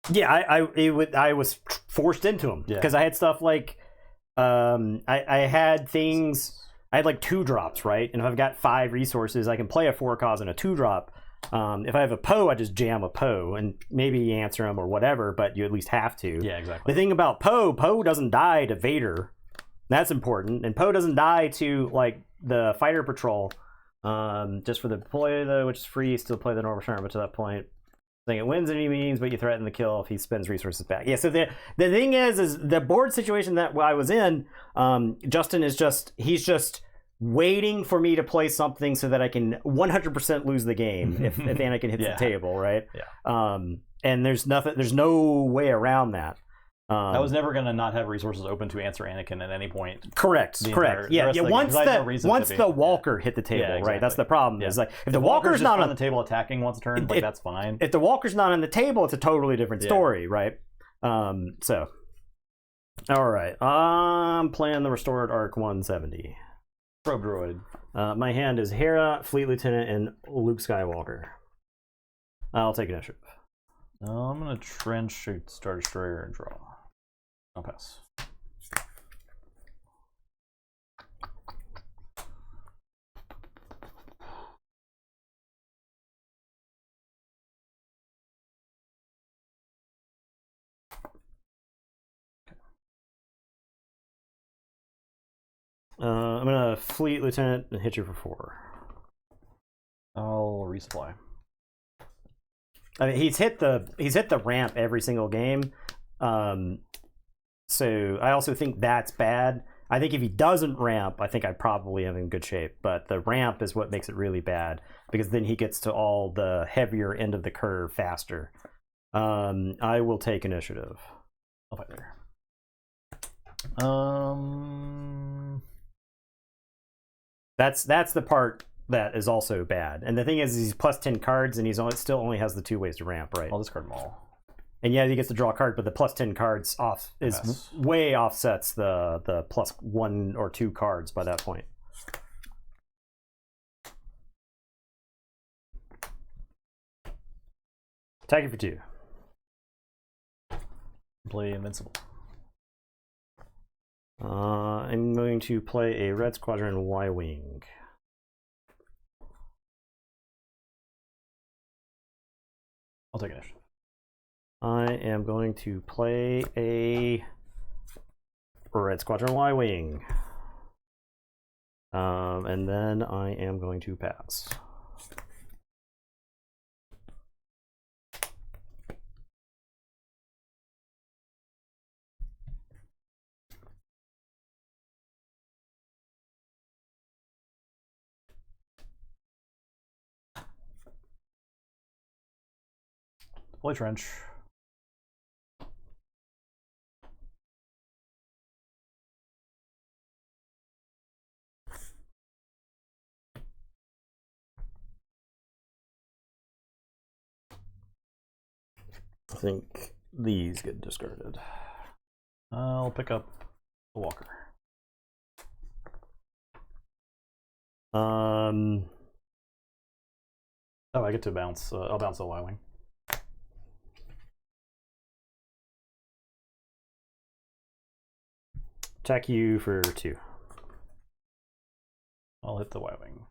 Yeah, I was forced into them because I had stuff like I had things. I had like 2 drops, right? And if I've got 5 resources, I can play a 4 cause and a 2 drop. If I have a Poe, I just jam a Poe and maybe answer him or whatever, but you at least have to. Yeah, exactly. The thing about Poe doesn't die to Vader. That's important. And Poe doesn't die to like the fighter patrol. Just for the deploy though, which is free, still play the normal turn, but to that point, I think it wins any means, but you threaten the kill if he spends resources back. Yeah, so the thing is the board situation that I was in, Justin is he's just waiting for me to play something so that I can 100% lose the game if Anakin hits the table, right? Yeah. And there's no way around that. I was never gonna not have resources open to answer Anakin at any point. Correct. Yeah. Once the Walker hit the table, exactly. Right? That's the problem. Is like if the Walker's not on the table attacking once a turn, like that's fine. If the Walker's not on the table, it's a totally different story, right? So, all right. I'm playing the Restored Arc 170. Probe Droid. My hand is Hera, Fleet Lieutenant, and Luke Skywalker. I'll take initiative. I'm gonna trench, shoot, Star Destroyer, and draw. I'll pass. I'm gonna Fleet Lieutenant and hit you for 4. I'll resupply. I mean, he's hit the ramp every single game. So I also think that's bad. I think if he doesn't ramp, I think I'd probably have him in good shape. But the ramp is what makes it really bad because then he gets to all the heavier end of the curve faster. I will take initiative. I'll fight there. That's the part that is also bad. And the thing is he's plus 10 cards and still only has the 2 ways to ramp, right? I'll discard them all. And yeah, he gets to draw a card, but the plus 10 cards way offsets the plus 1 or 2 cards by that point. Attack it for 2. Play Invincible. I'm going to play a Red Squadron Y-Wing. I'll take initiative. I am going to play a Red Squadron Y-Wing. And then I am going to pass. Play trench. I think these get discarded. I'll pick up the Walker. Oh, I get to bounce. I'll bounce the Y-Wing. Attack you for 2. I'll hit the Y-Wing.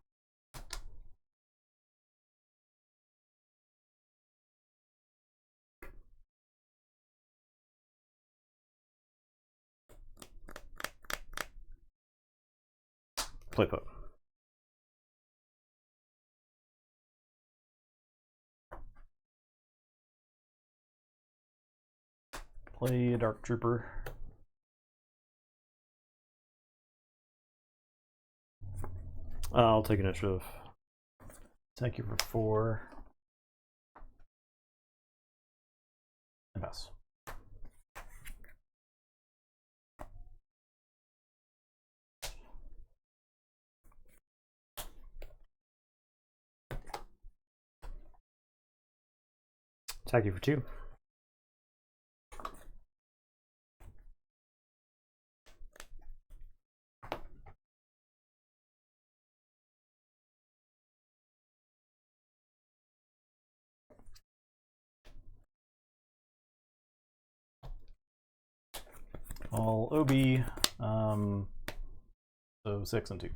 Play Poe. Play Dark Trooper. I'll take initiative. Attack you for 4. And pass. Attack you for 2. All OB. So 6 and 2.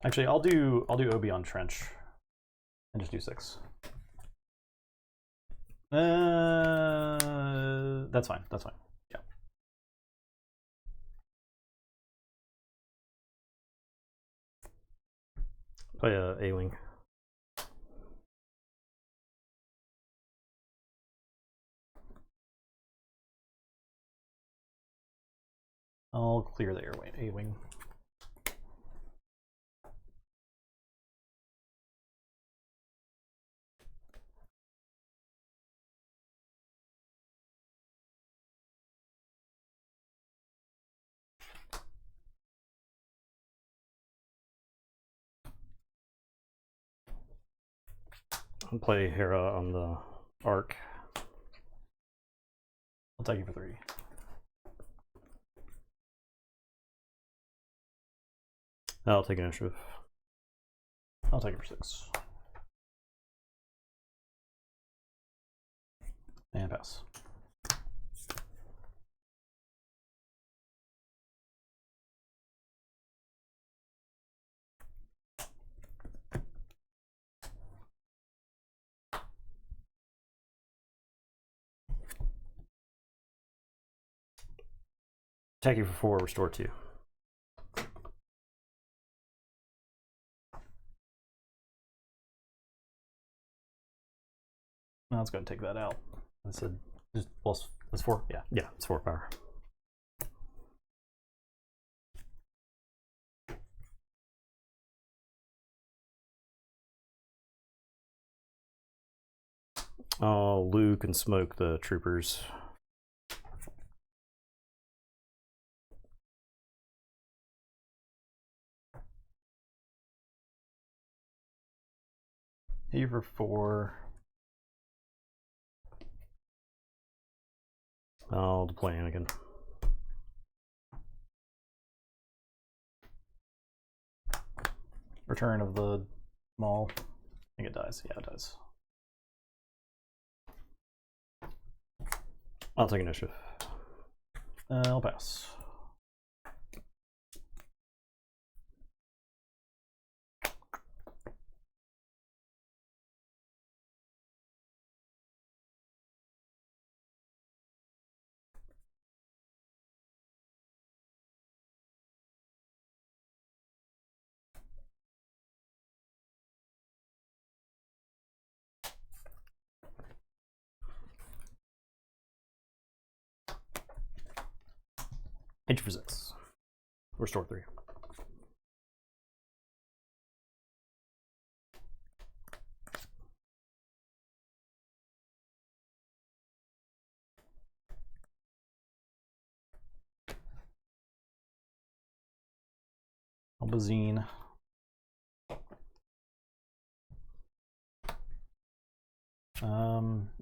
Actually, I'll do OB on Trench and just do 6. That's fine. That's fine. Yeah. Play a A-wing. I'll clear the A-wing. I'll play Hera on the arc. I'll take you for 3. I'll take initiative. I'll take it for 6. And pass. Take you for 4, restore 2. No, let's go and take that out. I said just plus it's 4. Yeah. Yeah, it's 4 power. Oh, Luke and smoke the troopers. Hit you for 4. I'll deploy Anakin. Return of the Maul. I think it dies. Yeah, it dies. I'll take initiative. I'll pass. Hit you for 6. Restore 3. Albazine.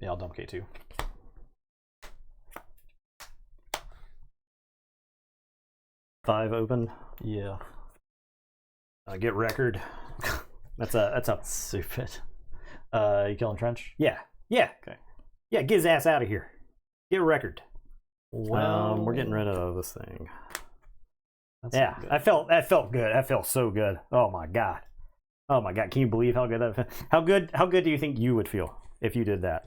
Yeah, I'll dump K2. Five open. Yeah. Get record. That's a Stupid. You killing Trench? Yeah. Yeah. Okay. Yeah, get his ass out of here. Get a record. Well, We're getting rid of this thing. Yeah, that felt good. That felt so good. Oh my god. Oh my god. Can you believe how good that felt? How good do you think you would feel if you did that?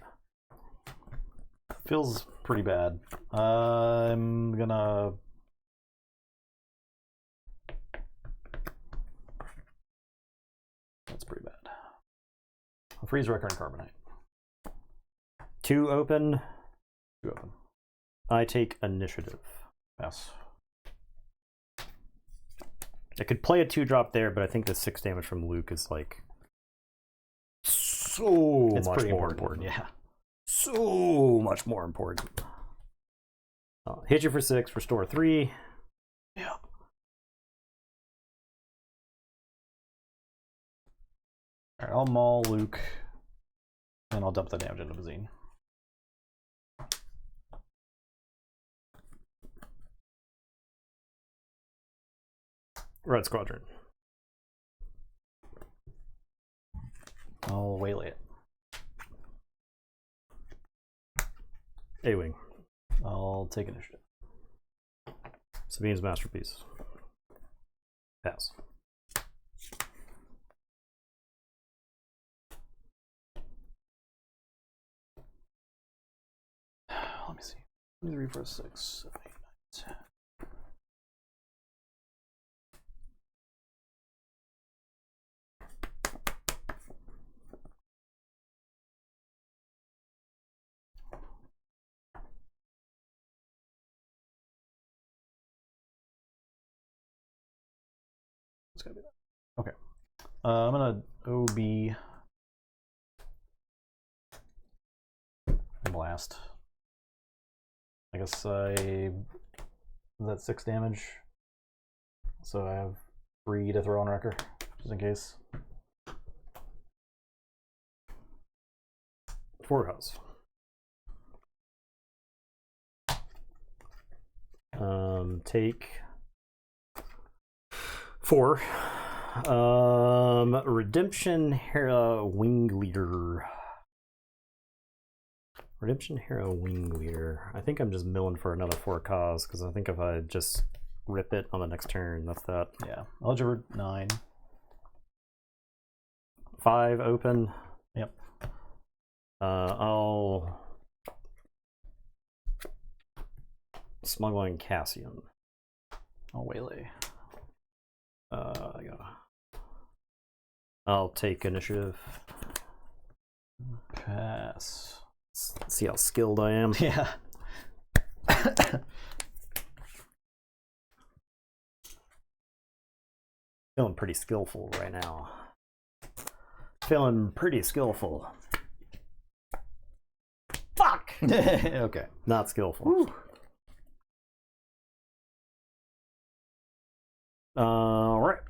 Feels pretty bad. I'm gonna That's pretty bad. I'll freeze Wrecker and Carbonite. 2 open. 2 open. I take initiative. Yes. I could play a 2-drop there, but I think the 6 damage from Luke is like so it's much pretty more important. Yeah. So much more important. Hit you for 6, restore 3. Yeah. Alright, I'll maul Luke, and I'll dump the damage into Bazine. Red Squadron. I'll waylay it. A-Wing. I'll take initiative. Sabine's masterpiece. Pass. Let me see. 3, 4, 6, 7, 8, 9, 10. It's gonna be that. Okay. I'm gonna OB blast. I guess that's 6 damage. So I have 3 to throw on Wrecker, just in case. 4 house. Take 4. Redemption Hera Wing Leader. Redemption Hero Wing Leader. I think I'm just milling for another 4 cause because I think if I just rip it on the next turn, that's that. Yeah. Algebra 9. 5 open. Yep. I'll smuggling Cassian. I'll waylay. I'll take initiative. Pass. Let's see how skilled I am. Yeah. Feeling pretty skillful right now. Feeling pretty skillful. Fuck! Okay. Not skillful. Woo. Alright.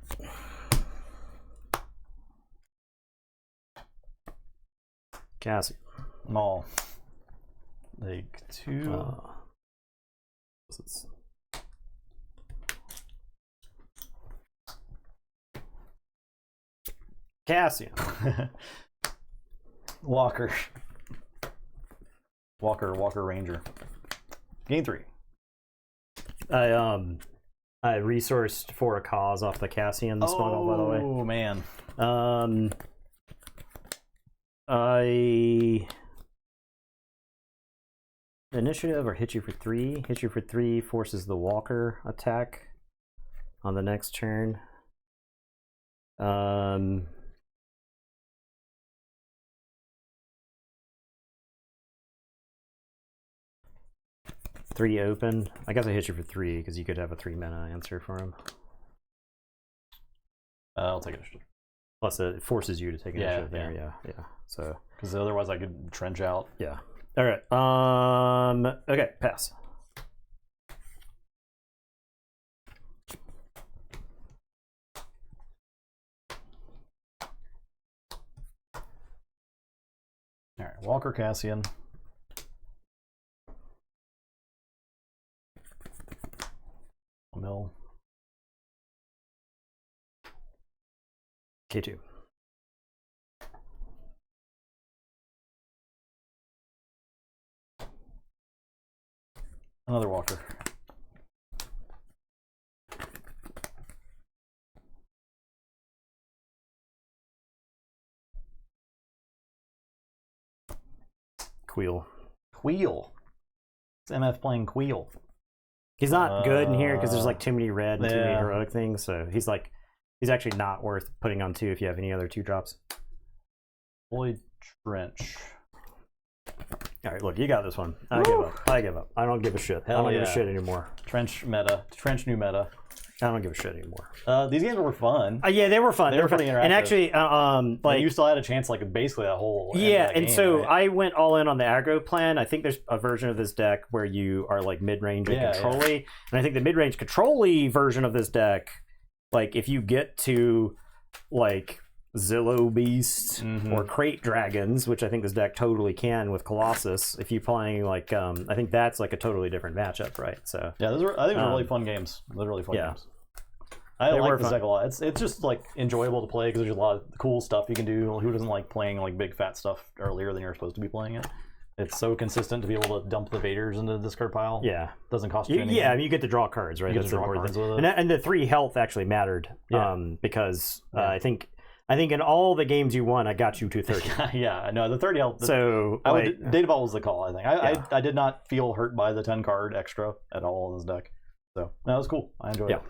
Cassie. Maul. Take 2. Cassian. Walker Ranger. Gain 3. I resourced for a cause off the Cassian smuggle, by the way. Oh man. I initiative or hit you for 3. Hit you for 3 forces the Walker attack on the next turn. 3 open. I guess I hit you for 3 because you could have a 3 mana answer for him. I'll take initiative. Plus, it forces you to take initiative there. Yeah. Yeah. So because otherwise I could trench out. yeah. All right. Okay. Pass. All right. Walker Cassian. Mill. K2. Another Walker. Queel. Queel. It's MF playing Queel. He's not good in here because there's like too many red and too many yeah. heroic things. So he's actually not worth putting on 2 if you have any other 2 drops. Void Trench. All right, look, you got this one. I give up. I give up. I don't give a shit. Hell I don't give yeah. a shit anymore. Trench meta. Trench new meta. I don't give a shit anymore. These games were fun. Yeah, they were fun. They were pretty interactive. And actually, Like you still had a chance, like basically that whole. Yeah, and game, so right? I went all in on the aggro plan. I think there's a version of this deck where you are like mid-range and control-y. And I think the mid-range control-y version of this deck, like if you get to like Zillow Beast or Crate Dragons, which I think this deck totally can with Colossus, if you're playing like I think that's like a totally different matchup, right? So yeah, I think those were really fun games. Those were really fun games. I They like were this fun. deck a lot. It's just like enjoyable to play because there's a lot of cool stuff you can do. Who doesn't like playing like big fat stuff earlier than you're supposed to be playing it? It's so consistent to be able to dump the Vaders into the discard pile. Yeah. Doesn't cost you anything. Yeah, you get to draw cards, right? That's the important thing. And the 3 health actually mattered because I think in all the games you won, I got you to 30. Yeah, no, the 30 health. So Data Vault was the call, I think. I did not feel hurt by the 10 card extra at all in this deck. So that was cool. I enjoyed it.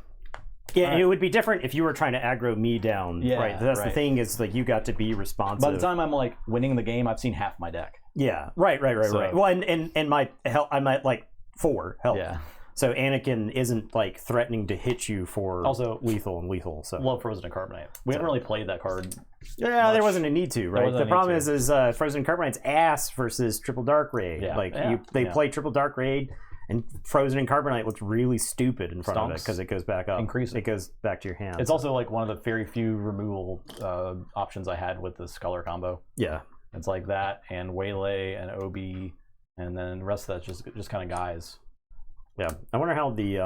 Yeah, and it would be different if you were trying to aggro me down. Yeah, right. That's the thing is like you got to be responsive. By the time I'm like winning the game, I've seen half my deck. Yeah. Right. Well, and my health, I'm at like 4 health. Yeah. So Anakin isn't like threatening to hit you for also lethal. So love Frozen and Carbonite. We haven't really played that card. Yeah, there wasn't a need to, right? The problem is Frozen and Carbonite's ass versus Triple Dark Raid. Yeah. They play Triple Dark Raid. And Frozen and Carbonite looks really stupid in front of it because it goes back up. It goes back to your hand. It's also like one of the very few removal options I had with this color combo. Yeah. It's like that and Waylay and OB, and then the rest of that's just kind of guys. Yeah. I wonder how the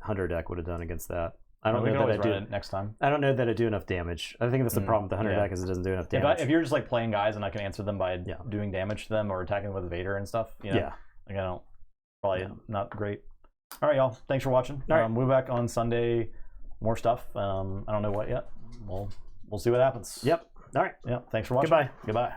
Hunter deck would have done against that. I don't know that I do it next time. I don't know that I do enough damage. I think that's the problem with the Hunter deck is it doesn't do enough damage. If you're just like playing guys and I can answer them by doing damage to them or attacking with Vader and stuff, like I don't. Probably not great. All right, y'all. Thanks for watching. All right. We'll be back on Sunday. More stuff. I don't know what yet. We'll see what happens. Yep. All right. Yeah. Thanks for watching. Goodbye. Goodbye.